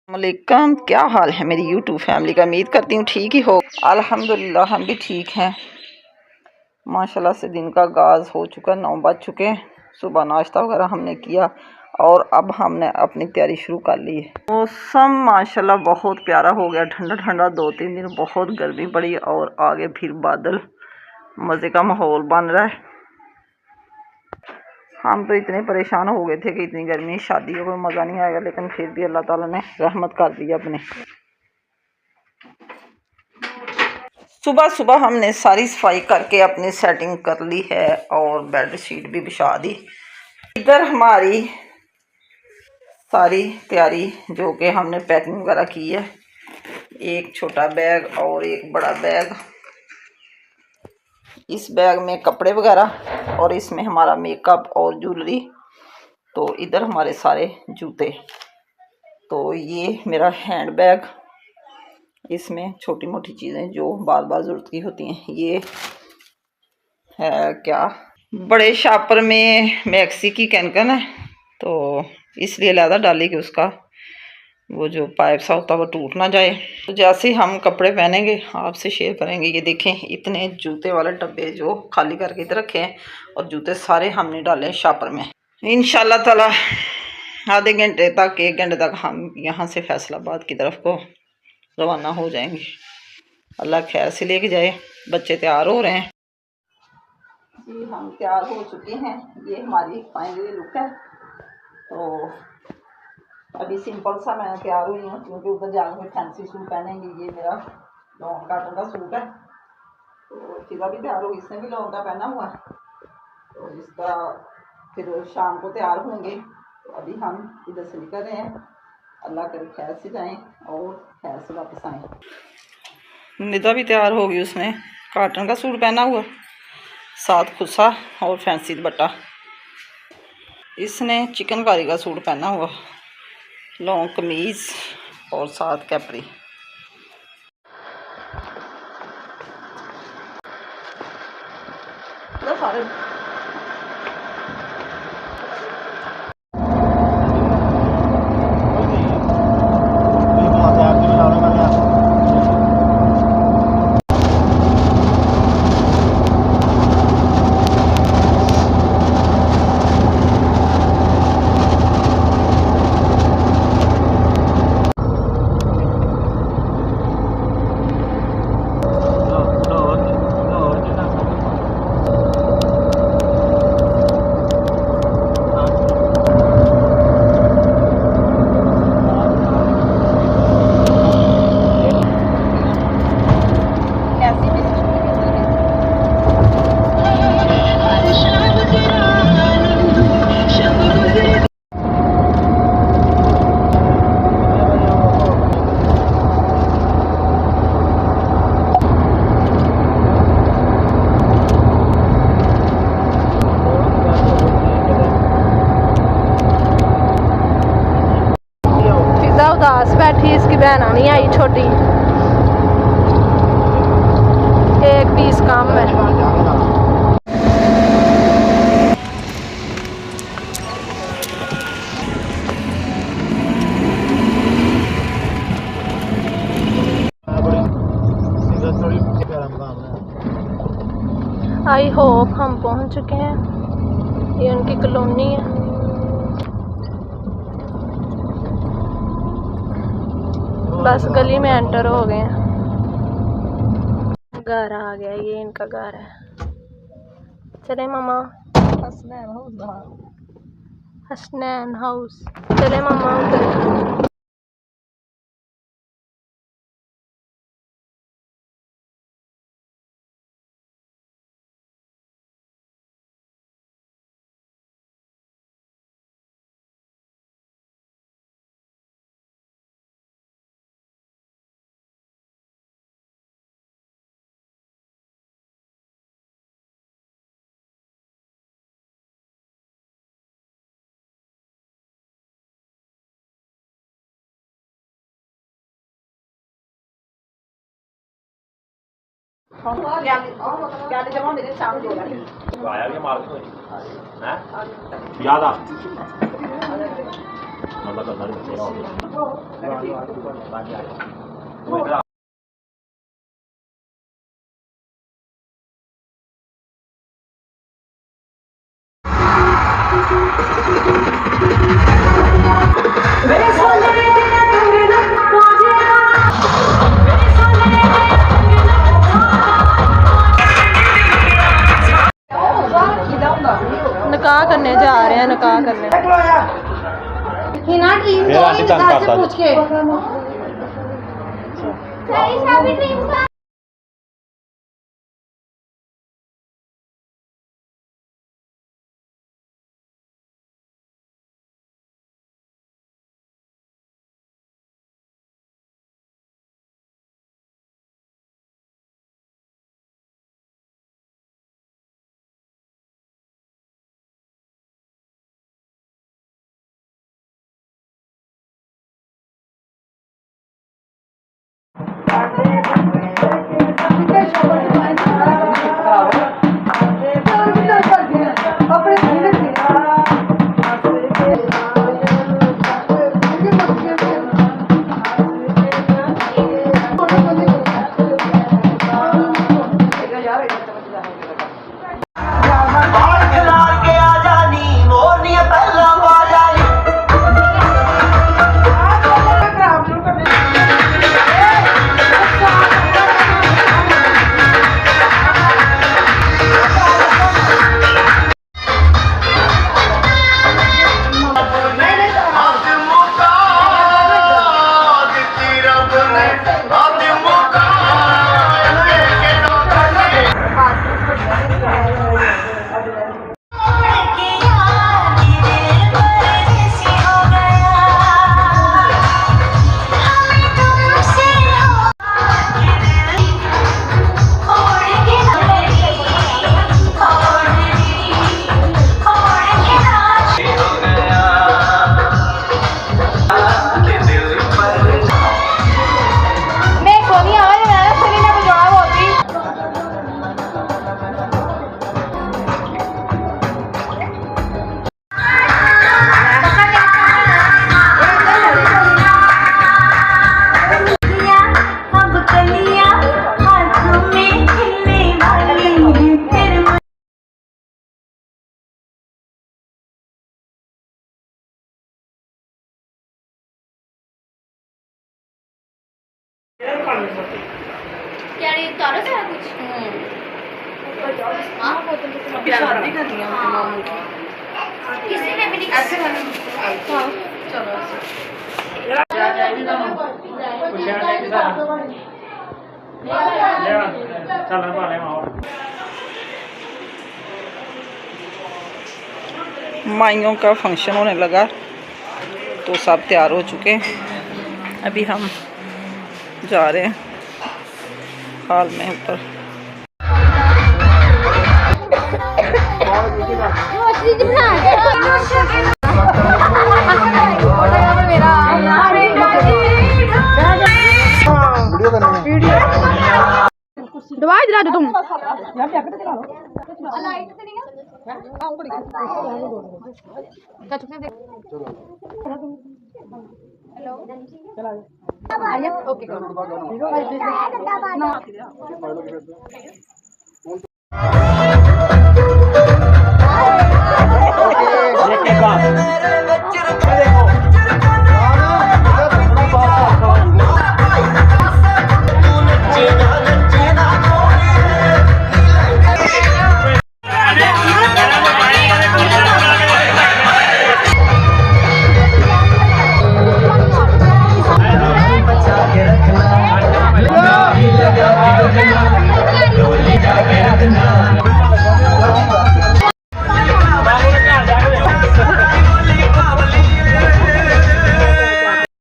वालेकुम, क्या हाल है मेरी यूट्यूब फैमिली का। उम्मीद करती हूँ ठीक ही हो। अल्हम्दुलिल्लाह हम भी ठीक हैं माशाल्लाह से। दिन का आगाज़ हो चुका, 9 बज चुके हैं। सुबह नाश्ता वगैरह हमने किया और अब हमने अपनी तैयारी शुरू कर ली है। मौसम माशाल्लाह बहुत प्यारा हो गया, ठंडा ठंडा। 2-3 दिन बहुत गर्मी पड़ी और आगे फिर बादल, मज़े का माहौल बन रहा है। हम तो इतने परेशान हो गए थे कि इतनी गर्मी, शादी का कोई मज़ा नहीं आएगा, लेकिन फिर भी अल्लाह ताला ने रहमत कर दी अपने। सुबह सुबह हमने सारी सफाई करके अपनी सेटिंग कर ली है और बेड शीट भी बिछा दी। इधर हमारी सारी तैयारी जो कि हमने पैकिंग वगैरह की है, एक छोटा बैग और एक बड़ा बैग। इस बैग में कपड़े वगैरह और इसमें हमारा मेकअप और ज्वेलरी। तो इधर हमारे सारे जूते। तो ये मेरा हैंड बैग, इसमें छोटी मोटी चीज़ें जो बार बार ज़रूरत की होती हैं। ये है क्या, बड़े शापर में मैक्सी की कैनकन है, तो इसलिए ज़्यादा डाली कि उसका वो जो पाइप सा होता है वो टूट ना जाए। तो जैसे हम कपड़े पहनेंगे आपसे शेयर करेंगे। ये देखें, इतने जूते वाले डब्बे जो खाली करके इधर रखे हैं और जूते सारे हमने डाले शापर में। इंशाल्लाह ताला आधे घंटे तक, 1 घंटे तक हम यहाँ से फैसलाबाद की तरफ को रवाना हो जाएंगे। अल्लाह खैर से लेके जाए। बच्चे तैयार हो रहे हैं जी, हम तैयार हो चुके हैं। ये हमारी फाइनली लुक है। तो अभी सिंपल सा मैं तैयार हुई हूँ क्योंकि उधर जाकर फैंसी सूट पहनेंगे। ये मेरा लॉन्ग कॉटन का सूट है। तो फिजा भी तैयार होगी, इसने भी लॉन्ग का पहना हुआ है। तो इसका फिर शाम को तैयार होंगे। तो अभी हम इधर से निकल रहे हैं। अल्लाह करे खैर से जाएं और खैर से वापस आएँ। निदा भी तैयार होगी, उसने कॉटन का सूट पहना हुआ, साथ खुसा और फैंसी दुपट्टा। इसने चिकनकारी का सूट पहना हुआ, लॉन्ग कमीज और साथ कैपरी। सारे उदास बैठी, इसकी बहना नहीं आई छोटी, एक पीस कम है। आई होप हम पहुंच चुके हैं। ये उनकी कॉलोनी है। बस गली में एंटर हो गए हैं। घर आ गया, ये इनका घर है। चले मामा, हसनैन हाउस। चले मामा उधर। आया मार हैं याद आ निकाह करने जा रहे हैं, निकाह करने हिना ड्रीम मेरा आंटी तंग करता पूछ के सही साबित ड्रीम का यार ये तारा सारा कुछ शादी करनी है मामू की किसी ने भी नहीं ऐसे करना हां चलो जा जाएगी ना कुछ यार के साथ चल वाले माइयों का फंक्शन होने लगा तो सब तैयार हो चुके हैं। अभी हम जा रहे हैं हॉल में ऊपर। दवाई दिला दो तुम ओके